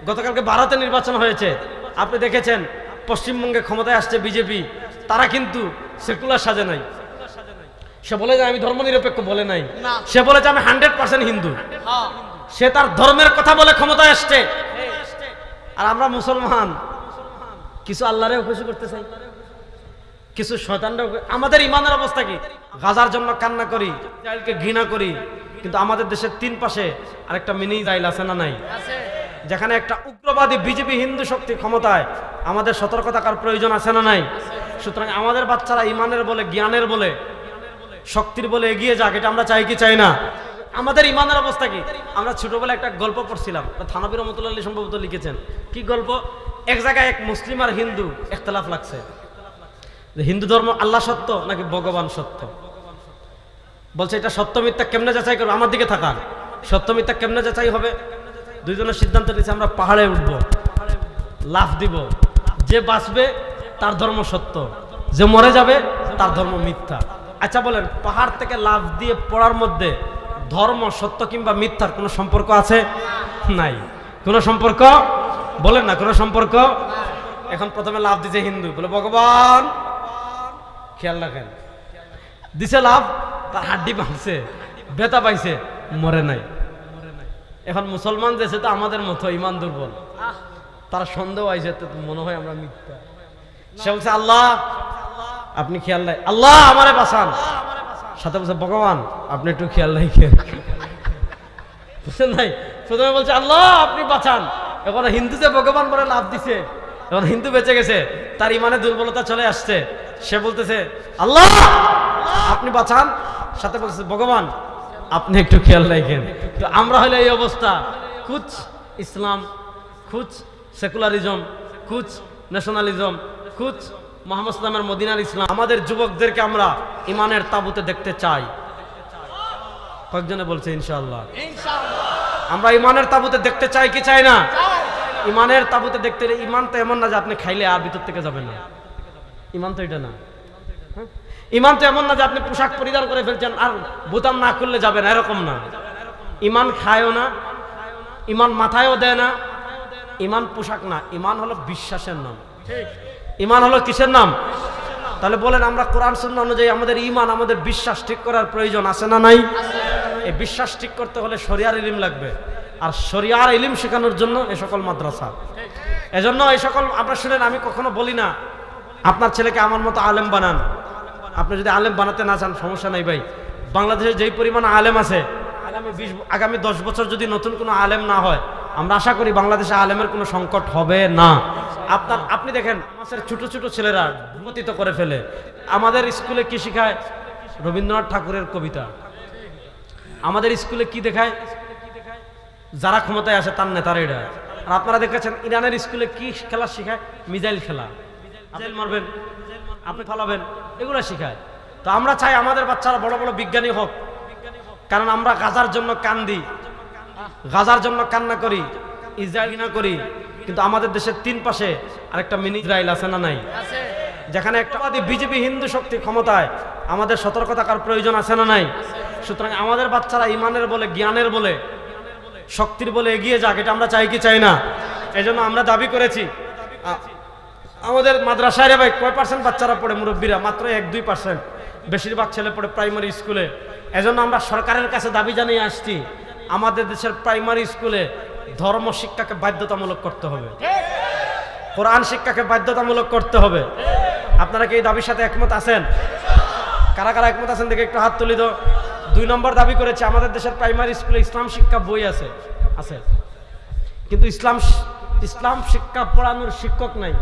গতকালকে ভারতে নির্বাচন হয়েছে, আপনি দেখেছেন পশ্চিমবঙ্গে ক্ষমতায় আসছে বিজেপি, তারা কিন্তু সেকুলার সাজে নাই। সে বলে যে আমি ধর্মনিরপেক্ষ বলে নাই, সে বলে যে আমি 100% হিন্দু। সে তার ধর্মের কথা বলে ক্ষমতায় আসছে। আর আমরা মুসলমান কিছু আল্লাহরেও খুশি করতে চাই, কিছু শয়তানরাও। আমাদের ইমানের অবস্থা কি? গাজার জন্য কান্না করি, ইসরায়েলকে ঘৃণা করি, কিন্তু আমাদের দেশের তিন পাশে আরেকটা মিনি ইসরায়েল আছে না নাই? যেখানে একটা উগ্রবাদী বিজেপি হিন্দু শক্তি ক্ষমতায়, আমাদের সতর্ক থাকার প্রয়োজন আছে না নাই? সুতরাং আমাদের বাচ্চারা ইমানের বলে, জ্ঞানের বলে, শক্তির বলে এগিয়ে যাক, এটা আমরা চাই কি চাই না? আমাদের ইমানের অবস্থা কি? আমরা ছোটবেলায় একটা গল্প পড়ছিলাম, থানভী রহমতুল্লাহ আলাইহি সম্ভবত লিখেছেন। কি গল্প? এক জায়গায় এক মুসলিম আর হিন্দু ইখতিলাফ লাগছে, হিন্দু ধর্ম আল্লাহ সত্য নাকি ভগবান সত্য। বলছে এটা সত্য মিথ্যা কেমনে যাচাই করবে? আমার দিকে থাকান, সত্য মিথ্যা কেমনে যাচাই হবে? দুইজনের সিদ্ধান্ত নিয়েছে আমরা পাহাড়ে উঠব, লাফ দিব, যে বাঁচবে তার ধর্ম সত্য, যে মরে যাবে তার ধর্ম মিথ্যা। আচ্ছা বলেন, পাহাড় থেকে লাফ দিয়ে পড়ার মধ্যে ধর্ম সত্য কিংবা মিথ্যার কোনো সম্পর্ক আছে? নাই। কোনো সম্পর্ক? বলেন না, কোনো সম্পর্ক। এখন প্রথমে লাফ দিছে হিন্দু, বলে ভগবান, খেয়াল রাখেন, দিছে লাভ, তার হাড্ডি ভাঙছে, ব্যথা পাইছে, মরে নাই। এখন মুসলমান যেছে তো আমাদের মতো ইমান দুর্বল, তার সন্দেহ আইছে, তো মনে হয় আমরা মিথ্যা। সে বলছে আল্লাহ আপনি খেয়াল নাই, আল্লাহ আমারে বাঁচান। সাথে বলছে ভগবান আপনি একটু খেয়াল রাখেন, বুঝছেন নাই? প্রথমে বলছে আল্লাহ আপনি বাঁচান, এখন হিন্দু যে ভগবান বলে লাভ দিছে, এখন হিন্দু বেঁচে গেছে, তার ইমানে দুর্বলতা চলে আসছে। সে বলতেছে আল্লাহ আপনি বাঁচান, সাথে বলছে ভগবান আপনি একটু খেয়াল রাখেন। তো আমরা হলে এই অবস্থা, কুছ ইসলাম, কুছ সেকুলারিজম, কুছ ন্যাশনালিজম, কুছ মোহাম্মদ ইসলামের মদিনার ইসলাম। আমাদের যুবকদেরকে আমরা ইমানের তাবুতে দেখতে চাই। কয়েকজনে বলছে ইনশাআল্লাহ, আমরা ইমানের তাবুতে দেখতে চাই কি চাই না? ইমানের তাবুতে দেখতে, ইমান তো এমন না যে আপনি খাইলে আর ভিতর থেকে যাবে না, ইমান তো এটা না। ইমান তো এমন না যে আপনি পোশাক পরিধান করে ফেলছেন আর বোতাম না খুললে যাবে না, এরকম না। ইমান খায়ও না, ইমান মাথায়ও দেয় না, ইমান পোশাক না, ইমান হলো বিশ্বাসের নাম। ইমান হলো কিসের নাম? তাহলে বলেন, আমরা কোরআন সুন্নাহ অনুযায়ী আমাদের ইমান, আমাদের বিশ্বাস ঠিক করার প্রয়োজন আছে না নাই? এই বিশ্বাস ঠিক করতে হলে শরিয়ার ইলম লাগবে, আর শরিয়ার ইলম শেখানোর জন্য এই সকল মাদ্রাসা। এজন্য এই সকল, আপনারা শুনেন, আমি কখনো বলি না আপনার ছেলেকে আমার মতো আলেম বানান। আপনি যদি আলেম বানাতে না চান সমস্যা নাই ভাই, বাংলাদেশে যেই পরিমাণ আলেম আছে, আগামী 10 বছর যদি নতুন কোনো আলেম না হয়, আমরা আশা করি বাংলাদেশে আলেমের কোনো সংকট হবে না। আপনি দেখেন আমাদের ছোট ছোট ছেলেরা ভূমতিত করে ফেলে। আমাদের স্কুলে কি শেখায়? রবীন্দ্রনাথ ঠাকুরের কবিতা। আমাদের স্কুলে কি দেখায়? যারা ক্ষমতায় আসে তার নেতারা এটা। আর আপনারা দেখেছেন ইরানের স্কুলে কি খেলা শেখায়? মিসাইল খেলা, মিসাইল মারবেন, আপনি ফালাবেন, এগুলো শেখায়। তো আমরা চাই আমাদের বাচ্চারা বড় বড় বিজ্ঞানী হোক, কারণ আমরা গাজার জন্য কান্দি, গাজার জন্য কান্না করি, ইসরায়েল ঘৃণা করি, কিন্তু আমাদের দেশের তিন পাশে আরেকটা মিনি ইসরায়েল আছে না নাই? যেখানে একটা বিজেপি হিন্দু শক্তি ক্ষমতায়, আমাদের সতর্ক থাকার প্রয়োজন আছে না নাই? সুতরাং আমাদের বাচ্চারা ইমানের বলে, জ্ঞানের বলে, শক্তির বলে এগিয়ে যাক, এটা আমরা চাই কি চাই না? এই জন্য আমরা দাবি করেছি, আমাদের মাদ্রাসায় রে ভাই কয় পার্সেন্ট বাচ্চারা পড়ে? মুরব্বীরা মাত্র 1-2%, বেশিরভাগ ছেলে পড়ে প্রাইমারি স্কুলে। এজন্য আমরা সরকারের কাছে দাবি জানিয়ে আসছি, আমাদের দেশের প্রাইমারি স্কুলে ধর্ম শিক্ষাকে বাধ্যতামূলক করতে হবে, কোরআন শিক্ষাকে বাধ্যতামূলক করতে হবে। আপনারা কি এই দাবির সাথে একমত আছেন? কারা কারা একমত আছেন দেখে একটু হাত তুলি তো। 2 নম্বর দাবি করেছে, আমাদের দেশের প্রাইমারি স্কুলে ইসলাম শিক্ষা বই আছে, কিন্তু ইসলাম শিক্ষা পড়ানোর শিক্ষক নাই।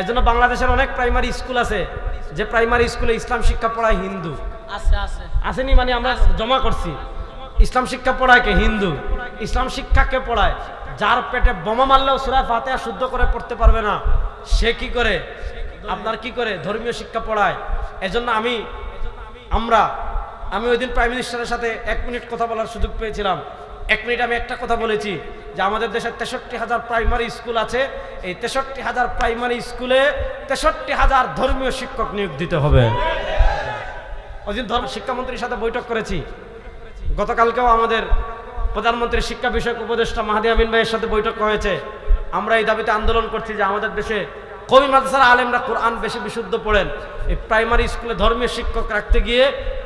এজন্য বাংলাদেশের অনেক প্রাইমারি স্কুল আছে যে প্রাইমারি স্কুলে ইসলাম শিক্ষা পড়ায় হিন্দু আসেনি, মানে আমরা জমা করছি। ইসলাম শিক্ষা পড়ায় কে? হিন্দু। ইসলাম শিক্ষাকে পড়ায় যার পেটে বোমা মারলেও সূরা ফাতিহা শুদ্ধ করে পড়তে পারবে না, সে কি করে? আপনার কি করে ধর্মীয় শিক্ষা পড়ায়? এজন্য আমি ওই দিন প্রাইম মিনিস্টারের সাথে 1 মিনিট কথা বলার সুযোগ পেয়েছিলাম। 1 মিনিট আমি একটা কথা বলেছি যে আমাদের দেশে 63,000 প্রাইমারি স্কুল আছে, এই 63,000 প্রাইমারি স্কুলে 63,000 ধর্মীয় শিক্ষক নিয়োগ দিতে হবে। ওই দিন শিক্ষামন্ত্রীর সাথে বৈঠক করেছি। গতকালকেও আমাদের প্রধানমন্ত্রী শিক্ষা বিষয়ক উপদেষ্টা মাহাদি আমিন ভাইয়ের সাথে বৈঠক হয়েছে। আমরা এই দাবিতে আন্দোলন করছি যে আমাদের দেশে কওমি মাদ্রাসার আলেমরা কোরআন বেশি বিশুদ্ধ পড়েন। এই প্রাইমারি স্কুলে ধর্মীয় শিক্ষক রাখতে গিয়ে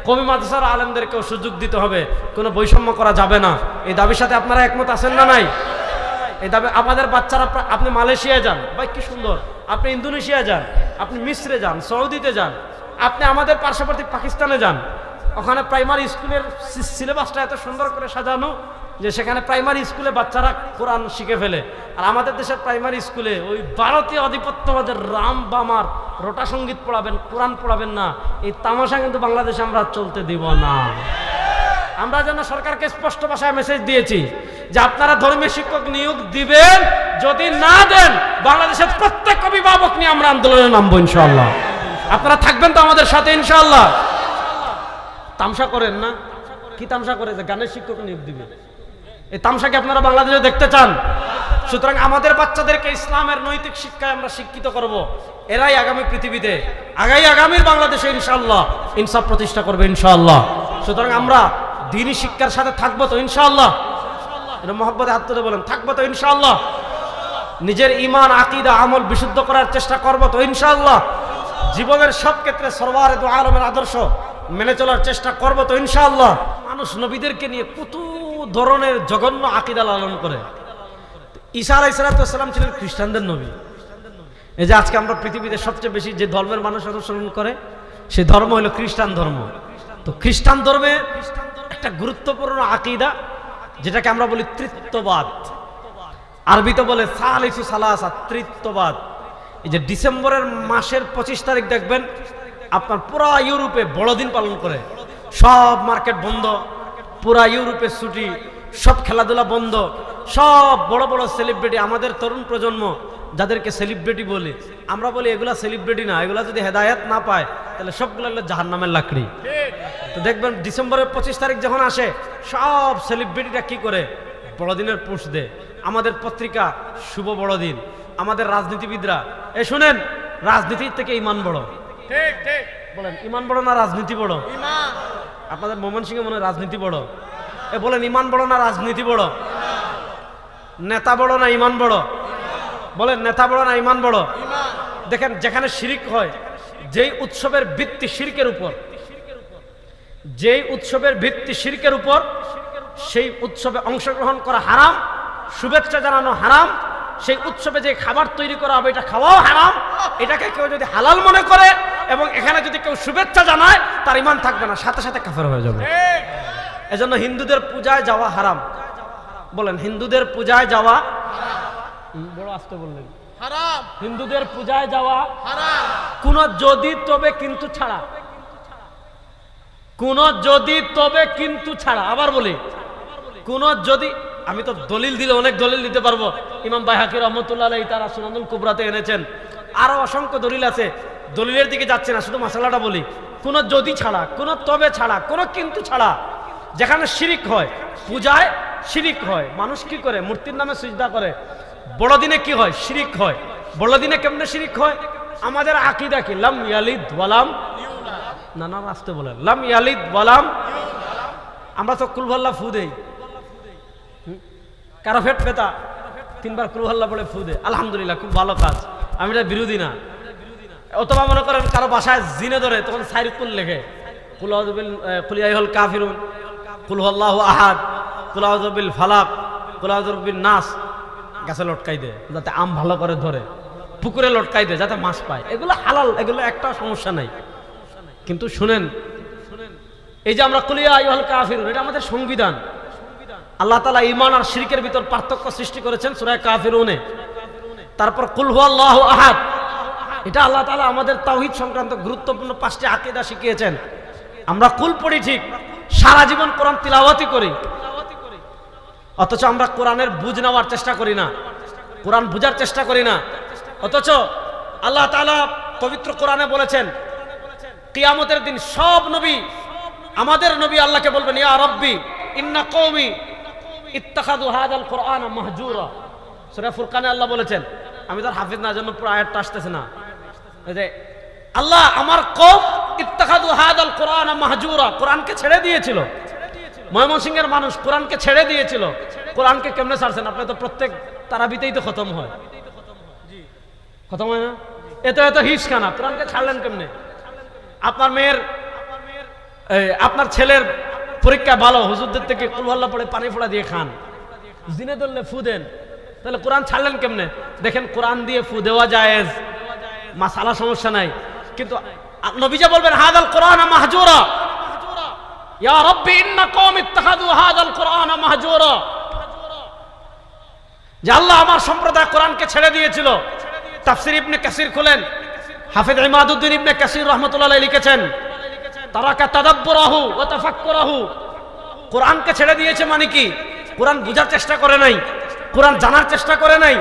কওমি মাদ্রাসার আলেমদেরকেও সুযোগ দিতে হবে, কোনো বৈষম্য করা যাবে না। এই দাবির সাথে আপনারা একমত আছেন না নাই? এই দাবি আমাদের বাচ্চারা, আপনি মালয়েশিয়া যান, ভাই কি সুন্দর, আপনি ইন্দোনেশিয়া যান, আপনি মিস্রে যান, সৌদিতে যান, আপনি আমাদের পার্শ্ববর্তী পাকিস্তানে যান, ওখানে প্রাইমারি স্কুলের সিলেবাসটা এত সুন্দর করে সাজানো যে সেখানে প্রাইমারি স্কুলে বাচ্চারা কোরআন শিখে ফেলে। আর আমাদের দেশের প্রাইমারি স্কুলে ওই ভারতীয় আধিপত্যবাদের রাম বামার রোটা সঙ্গীত পড়াবেন, কোরআন পড়াবেন না। এই তামাশা কিন্তু বাংলাদেশে আমরা চলতে দিব না। আমরা যেন সরকারকে স্পষ্ট ভাষায় মেসেজ দিয়েছি যে আপনারা ধর্মীয় শিক্ষক নিয়োগ দিবেন, যদি না দেন বাংলাদেশের প্রত্যেক অভিভাবক নিয়ে আমরা আন্দোলনে নামবো ইনশাআল্লাহ। আপনারা থাকবেন তো আমাদের সাথে ইনশাআল্লাহ? তামসা করেন না? কি তামসা করে যে গানের শিক্ষক নিয়োগ দিবে? এই তামসাকে আপনারা বাংলাদেশে দেখতে চান? সুতরাং আমাদের বাচ্চাদেরকে ইসলামের নৈতিক শিক্ষায় আমরা শিক্ষিত করব। এরাই আগামী পৃথিবীতে, আগামীর বাংলাদেশে ইনশাআল্লাহ ইনসাফ প্রতিষ্ঠা করবে ইনশাআল্লাহ। সুতরাং আমরা দ্বীনি শিক্ষার সাথে থাকবো তো ইনশাআল্লাহ? এটা মহব্বতে হাত তুলে বলেন, থাকবো তো ইনশাআল্লাহ? নিজের ঈমান, আকীদা, আমল বিশুদ্ধ করার চেষ্টা করবো তো ইনশাআল্লাহ? জীবনের সব ক্ষেত্রে সরওয়ারে দু আলমের আদর্শ মেনে চলার চেষ্টা করবো তো ইনশাআল্লাহ? মানুষ নবীদেরকে নিয়ে কত ধরনের জঘন্য আকীদা লালন করে। ঈসা আলাইহিস সালাম ছিলেন খ্রিস্টানদের নবী। এই যে আজকে আমরা পৃথিবীতে সবচেয়ে বেশি যে ধর্মের মানুষ অনুসরণ করে সেই ধর্ম হলো খ্রিস্টান ধর্ম। তো খ্রিস্টান ধর্মে একটা গুরুত্বপূর্ণ আকীদা যেটাকে আমরা বলি তৃত্ববাদ, আরবিতে বলে সালিসু সালাসা, তৃত্ববাদ। এই যে ডিসেম্বরের মাসের 25 তারিখ দেখবেন আপনার পুরা ইউরোপে বড়দিন পালন করে, সব মার্কেট বন্ধ, পুরা ইউরোপে ছুটি, সব খেলাধুলা বন্ধ, সব বড় বড় সেলিব্রিটি, আমাদের তরুণ প্রজন্ম যাদেরকে সেলিব্রিটি বলি, আমরা বলি এগুলা সেলিব্রিটি না, এগুলা যদি হেদায়েত না পায় তাহলে সবগুলো হলো জাহান্নামের লাকড়ি। তো দেখবেন ডিসেম্বরের 25 তারিখ যখন আসে সব সেলিব্রিটিরা কি করে? বড়দিনের পোস্ট দেয়। আমাদের পত্রিকা শুভ বড়দিন, আমাদের রাজনীতিবিদরা, এ শুনেন, রাজনীতির থেকে ইমান বড়। ঠিক ঠিক বলেন, ইমান বড় না রাজনীতি বড়? ইমান। আপনাদের ময়মনসিংহে মনে হয় রাজনীতি বড়। এ বলেন, ইমান বড় না রাজনীতি বড়? নেতা বড় না ইমান বড়? বলেন, নেতা বড় না ইমান বড়? দেখেন, যেখানে শিরিক হয়, যেই উৎসবের ভিত্তি শিরকের উপর, যেই উৎসবের ভিত্তি শিরকের উপর, সেই উৎসবে অংশগ্রহণ করা হারাম, শুভেচ্ছা জানানো হারাম, সেই উৎসবে যে খাবার তৈরি করা হবে এটা খাওয়াও হারাম। এটাকে কেউ যদি হালাল মনে করে এবং এখানে যদি কেউ শুভেচ্ছা জানায় তার ইমান থাকবে না, সাথে সাথে কাফের হয়ে যাবে। এজন্য হিন্দুদের পূজায় যাওয়া হারাম। বলেন, হিন্দুদের পূজায় যাওয়া, বড় আস্তে বললেন, হারাম। হিন্দুদের পূজায় যাওয়া হারাম, কোন যদি তবে কিন্তু ছাড়া, কোন যদি তবে কিন্তু ছাড়া। আবার বলি, কোন যদি, আমি তো দলিল দিলে অনেক দলিল দিতে পারবো। ইমাম বাইহাকি রহমতুল্লাহ আলাইহি তারা সুনানুল কুবরাতে এনেছেন, আরো অসংখ্য দলিল আছে, দলিলের দিকে যাচ্ছে না, শুধু মাসালাটা বলি। কোন যদি ছাড়া, কোন তবে ছাড়া, কোন কিন্তু ছাড়া, যেখানে শিরিক হয়, পূজায় শিরিক হয়, মানুষ কি করে? মূর্তির নামে সিজদা করে। বড়দিনে কি হয়? শিরিক হয়। বড়দিনে কেমনে শিরিক হয়? আমাদের আকীদা কি? লাম ইয়ালিদ ওয়ালাম, না না আসতে বলেন, লাম ইয়ালিদ ওয়ালাম। আমরা তো কুলভাল্লা ফু দেই, কারো ফেট ফেতা 3 বার কুলভাল্লা বলে ফু দে, আলহামদুলিল্লাহ, খুব ভালো কাজ, আমি এটা বিরোধী না। অথবা মনে করেন কারো বাসায় জিনে ধরে, তখন সাইরকুল লেখে, কুল আউযু বিল কুল ইয়া আইয়ুহাল কাফিরুন, কুল হুয়াল্লাহু আহাদ, কুল আউযু বিল ফালাক, কুল আউযু বিন নাস, গাছে লটকাই দে যাতে আম ভালো করে ধরে, পুকুরে লটকাই দে যাতে মাছ পায়। এগুলো হালাল, এগুলো একটা সমস্যা নাই। কিন্তু শুনেন, এই যে আমরা কুল ইয়া আইয়ুহাল কাফিরুন, এটা আমাদের সংবিধান। আল্লাহ তাআলা ঈমান আর শিরকের ভিতর পার্থক্য সৃষ্টি করেছেন সূরা কাফিরুনে। তারপর কুল হুয়াল্লাহু আহাদ, এটা আল্লাহ তাআলা আমাদের তাওহীদ সংক্রান্ত গুরুত্বপূর্ণ 5টি আকীদা শিখিয়েছেন। আমরা কুল পড়ি ঠিক, সারা জীবন কোরআন তিলাওয়াতই করি, অথচ আমরা কোরআনের বুঝ নেওয়ার চেষ্টা করি না, কোরআন বুঝার চেষ্টা করি না। অথচ আল্লাহ তাআলা পবিত্র কোরআনে বলেছেন, কিয়ামতের দিন সব নবী, আমাদের নবী আল্লাহকে বলবেন, ইয়া রাব্বি ইন্না কওমি ইত্তাখাযু হাযাল কুরআনা মাহজুরা। সূরা ফুরকানে আল্লাহ বলেছেন, আমি তার হাফেজ না, জন্য পুরো আয়াতটা আসতেছে না, যে আল্লাহ আমার কওম ইত্তাখাযু হাযাল কুরআনা মাহজুরা, কোরআনকে ছেড়ে দিয়েছিল। ময়মনসিংহের মানুষ কোরআনকে ছেড়ে দিয়েছিল। কোরআনকে কেমনে ছাড়ছেন? আপনি তো প্রত্যেক তারাবিতেই তো খতম হয়, খতম হয় না? এত এত হিস খানা, কোরআনকে ছাড়লেন কেমনে? আপনার মেয়ের আপনার ছেলের পরীক্ষা ভালো, হুজুরদের থেকে কুল আল্লাহ পড়ে পানি ফোড়া দিয়ে খান, দিনে ধরলে ফু দেন, তাহলে কোরআন ছাড়লেন কেমনে? দেখেন কোরআন দিয়ে ফু দেওয়া জায়েজ, মাসালা সমস্যা নাই, কিন্তু নবীজি বলবেন হাদাল কোরআন মাহজুরা, ইয়া রাব্বি ইন্না কওমি ইত্তাখাযু হাদাল কোরআন মাহজুরা, যে আল্লাহ আমার সম্প্রদায় কোরআনকে ছেড়ে দিয়েছিল। তাফসীর ইবনে কাসির খুলেন, হাফেজ ইমাদউদ্দিন ইবনে কাসির রাহমাতুল্লাহ আলাইহি লিখেছেন তারাকা তাদাব্বুরাহু ওয়া তাফাক্কুরাহু, কোরআনকে ছেড়ে দিয়েছে মানে কি? কোরআন বোঝার চেষ্টা করে নাই, কোরআন জানার চেষ্টা করে নাই,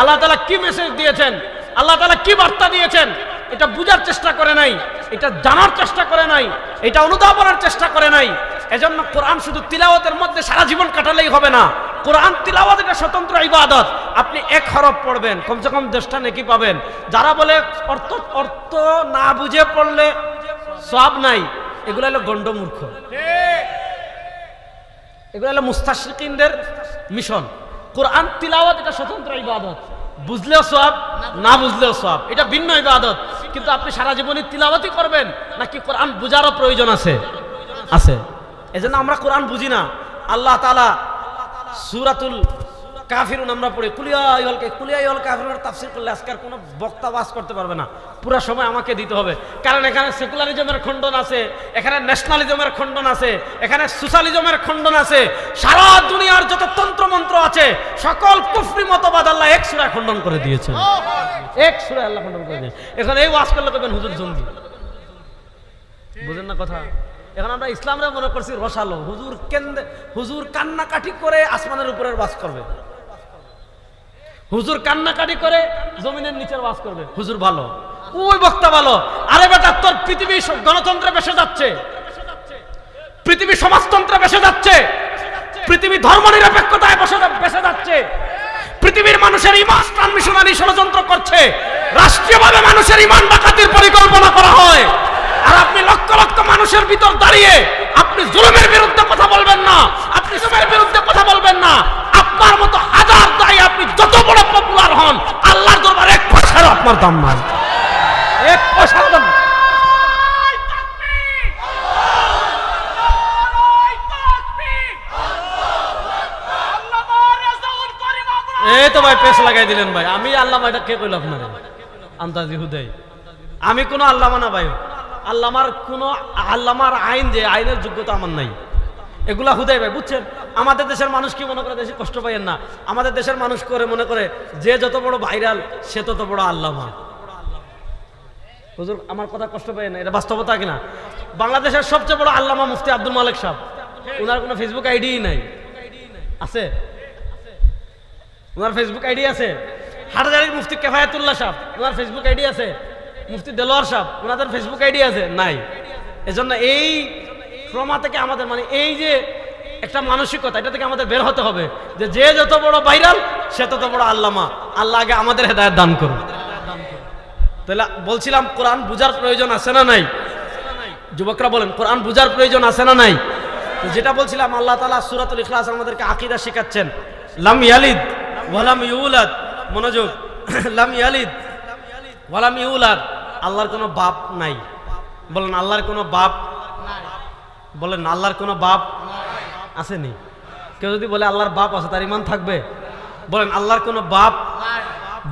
আল্লাহ তাআলা কি মেসেজ দিয়েছেন, আল্লাহ তাআলা কি বার্তা দিয়েছেন এটা বুঝার চেষ্টা করে নাই, এটা জানার চেষ্টা করে নাই, এটা অনুধাবনের চেষ্টা করে নাই। এজন্য কোরআন শুধু তিলাওয়াতের মধ্যে সারা জীবন কাটালেই হবে না, কোরআন তিলাওয়াত এটা স্বতন্ত্র ইবাদত। আপনি এক হরফ পড়বেন কমসে কম 10টা নেকি পাবেন। যারা বলে অর্থ অর্থ না বুঝে পড়লে সওয়াব নাই, এগুলো হলো গন্ডমূর্খ, এগুলো হলো মুস্তাশরিকিনদের মিশন। কোরআন তিলাওয়াত এটা স্বতন্ত্র ইবাদত, বুঝলেও সওয়াব, না বুঝলেও সওয়াব, এটা ভিন্ন ইবাদত। কিন্তু আপনি সারা জীবনই তিলাওয়াতই করবেন নাকি কোরআন বুঝারও প্রয়োজন আছে? আছে। এজন্য আমরা কোরআন বুঝি না। আল্লাহ তাআলা সূরাতুল কাফিরুন আমরা পড়ি, কুলিয়া আইয়ুল কাফিরুনের তাফসীর করলে আজকের কোনো বক্তা ওয়াজ করতে পারবে না, পুরো সময় আমাকে দিতে হবে। কারণ এখানে সেকুলারিজমের খণ্ডন আছে, এখানে ন্যাশনালিজমের খণ্ডন আছে, এখানে সোশ্যালিজমের খণ্ডন আছে, সারা দুনিয়ার যত তন্ত্রমন্ত্র আছে সকল কুফরি মতবাদ আল্লাহ এক সূরায় খণ্ডন করে দিয়েছেন, এক সূরায় আল্লাহ খণ্ডন করে দিয়েছেন। এখন এই ওয়াজ করলে কইবেন হুজুর জঙ্গি, বুঝেন না কথা? এখন আমরা ইসলামরে মনে করছি রসালো, হুজুর কান্নাকাটি করে আসমানের উপরের ওয়াজ করবে, হুজুর কান্নাকাটি করে জমিনের নিচের ওয়াজ করবে, হুজুর ভালো, ওই বক্তা ভালো। আরে বেটা, তোর পৃথিবী গণতন্ত্রে বেসে যাচ্ছে, পৃথিবী সমাজতন্ত্রে বেসে যাচ্ছে, পৃথিবী ধর্মনিরপেক্ষতায় বেসে যাচ্ছে, পৃথিবীর মানুষের ইমান ট্রান্সমিশনারি ষড়যন্ত্র করছে, রাষ্ট্রীয়ভাবে মানুষের ইমান ডাকাতির পরিকল্পনা করা হয়। আর আপনি লক্ষ লক্ষ মানুষের ভিতর দাঁড়িয়ে আপনি জুলুমের বিরুদ্ধে কথা বলবেন না, আপনি জুলুমের বিরুদ্ধে কথা বলবেন না। আপনার মতো হাজার দায়ী আপনি যত বড় পপুলার হন, আল্লাহর দরবারে এক পয়সার আপনার দাম নাই, এক পয়সার দাম। এই তো ভাই পেশ লাগাই দিলেন ভাই। আমি আল্লামা, এটা কে কইল আপনারে? আন্তাজি হুদাই। আমি কোনো আল্লামা না ভাই, আল্লামার আইন, যে আইনের যোগ্যতা আমার নাই, এগুলা হুদাই ভাই, বুঝছেন? আমাদের দেশের মানুষ কি মনে করে, দেশে কষ্ট পাইয়েন না, আমাদের দেশের মানুষ করে মনে করে যে যত বড় ভাইরাল সে তত বড় আল্লামা। হুজুর আমার কথা কষ্ট পাইয়েন না, এটা বাস্তবতা কিনা? বাংলাদেশের সবচেয়ে বড় আল্লামা মুফতি আব্দুল মালিক সাহেব, ওনার কোনো ফেসবুক আইডি নাই, আছে? ওনার ফেসবুক আইডি আছে? হাটহাজারীর মুফতি কেফায়েতুল্লাহ সাহেব, ওনার ফেসবুক আইডি আছে? মুফতি দেলোয়ার সাহেব, ওনাদের ফেসবুক আইডি আছে? নাই। এজন্য এই ট্রমা থেকে আমাদের, মানে এই যে একটা মানসিকতা, এটা থেকে আমাদের বের হতে হবে যে যে যত বড় ভাইরাল সে তত বড় আল্লামা। আল্লাহ আগে আমাদের হেদায়েত দান করুন। তাহলে বলছিলাম কোরআন বুঝার প্রয়োজন আছে না নাই? যুবকরা বলেন কোরআন বুঝার প্রয়োজন আছে না নাই? তো যেটা বলছিলাম, আল্লাহ তাআলা সূরাতুল ইখলাস আমাদেরকে আকীদা শেখাচ্ছেন। লাম ইয়ালিদ ওয়া লাম ইউলাদ, মনোযোগ, লাম ইয়ালিদ ওয়া লাম ইউলাদ, আল্লাহর কোনো বাপ নাই। বলেন আল্লাহর কোনো বাপ নাই। বলেন আল্লাহর কোনো বাপ আসেনি। কেউ যদি বলে আল্লাহর বাপ আছে, তার ঈমান থাকবে? বলেন আল্লাহর কোনো বাপ নাই,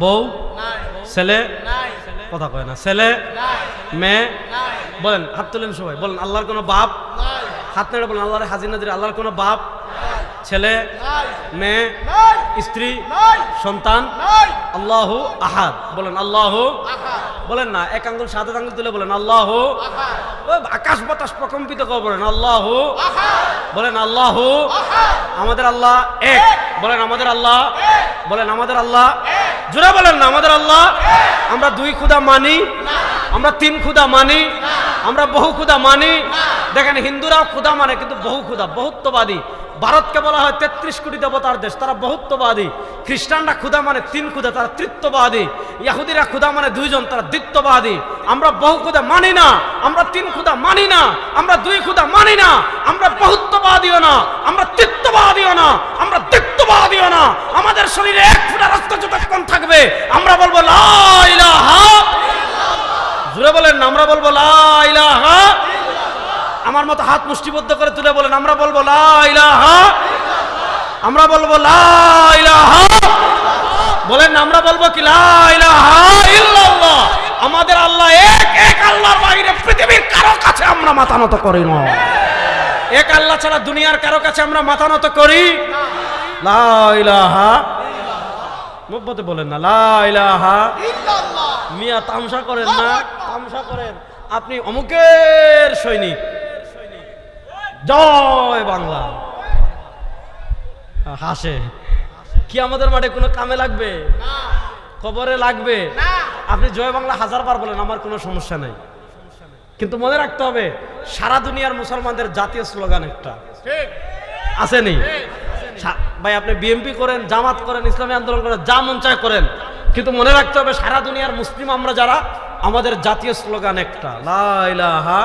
বউ নাই, ছেলে নাই, কথা কয় না, ছেলে নাই, মেয়ে নাই। বলেন হাত তুলেন সবাই, বলেন আল্লাহর কোনো বাপ নাই। হাত নেড়ে বলেন আল্লাহর হাজির নাজির, আল্লাহর কোনো বাপ নাই, ছেলে নাই, মেয়ে নাই, স্ত্রী নাই, সন্তান নাই, আল্লাহু আহাদ। বলেন আল্লাহু আহাদ। বলেন না, এক আঙ্গুল সাত আঙ্গুল তুলে বলেন আল্লাহু আহাদ। আকাশ বাতাস প্রকম্পিত করে বলেন আল্লাহু আহাদ। বলেন আল্লাহু আহাদ। আমাদের আল্লাহ এক। বলেন আমাদের আল্লাহ এক। বলেন আমাদের আল্লাহ এক। জোরে বলেন না আমাদের আল্লাহ এক। আমরা দুই খুদা মানি না, আমরা তিন খুদা মানি না, আমরা বহু খুদা মানি না। দেখেন হিন্দুরাও খুদা মানে, কিন্তু বহু খুদা, বহুত্ববাদী। ভারতকে বলা হয় 33 কোটি দেবতার দেশ, তারা বহুত্ববাদী। খ্রিস্টানরা ক্ষুধা মানে 3 ক্ষুধা, তারা তৃত্ববাদী। ইহুদিরা ক্ষুধা মানে 2 জন, তারা দ্বিত্ববাদী। আমরা বহু ক্ষুধা মানি না, আমরা 3 ক্ষুধা মানি না, আমরা 2 ক্ষুধা মানি না, আমরা বহুত্ববাদীও না, আমরা তৃত্ববাদীও না, আমরা দ্বিত্ববাদীও না। আমাদের শরীরে 1 ফোঁটা রক্ত যতক্ষণ থাকবে আমরা বলবো লা ইলাহা, জোরে বলেন না, আমরা বলবো লা ইলাহা। আমার মতো হাত মুষ্টিবদ্ধ করে তুলে বলেন, আমরা বলবো লা ইলাহা, আমরা বলবো লা ইলাহা। বলেন না, আমরা বলবো কি লা ইলাহা ইল্লাল্লাহ। আমাদের আল্লাহ এক, এক আল্লাহর বাইরে পৃথিবীর কারো কাছে আমরা মাথা নত করি না। এক আল্লাহ ছাড়া দুনিয়ার কারো কাছে আমরা মাথা নত করি না। লা ইলাহা, মুখবতে বলেন না লা ইলাহা ইল্লাল্লাহ। মিয়া তামসা করেন না, তামসা করেন। আপনি অমুকের সৈনিক, জয় বাংলা, হাসে কি আমাদের মাঠে কোনো কামে লাগবে? কবরে লাগবে? আপনি জয় বাংলা 1000 বার বলেন, আমার কোনো সমস্যা নাই। কিন্তু মনে রাখতে হবে, সারা দুনিয়ার মুসলমানদের জাতীয় স্লোগান একটা আসেনি ভাই। আপনি বিএনপি করেন, জামাত করেন, ইসলামী আন্দোলন করেন, যা মন চায় করেন, কিন্তু মনে রাখতে হবে সারা দুনিয়ার মুসলিম আমরা যারা, আমাদের জাতীয় স্লোগান একটা, লা ইলাহা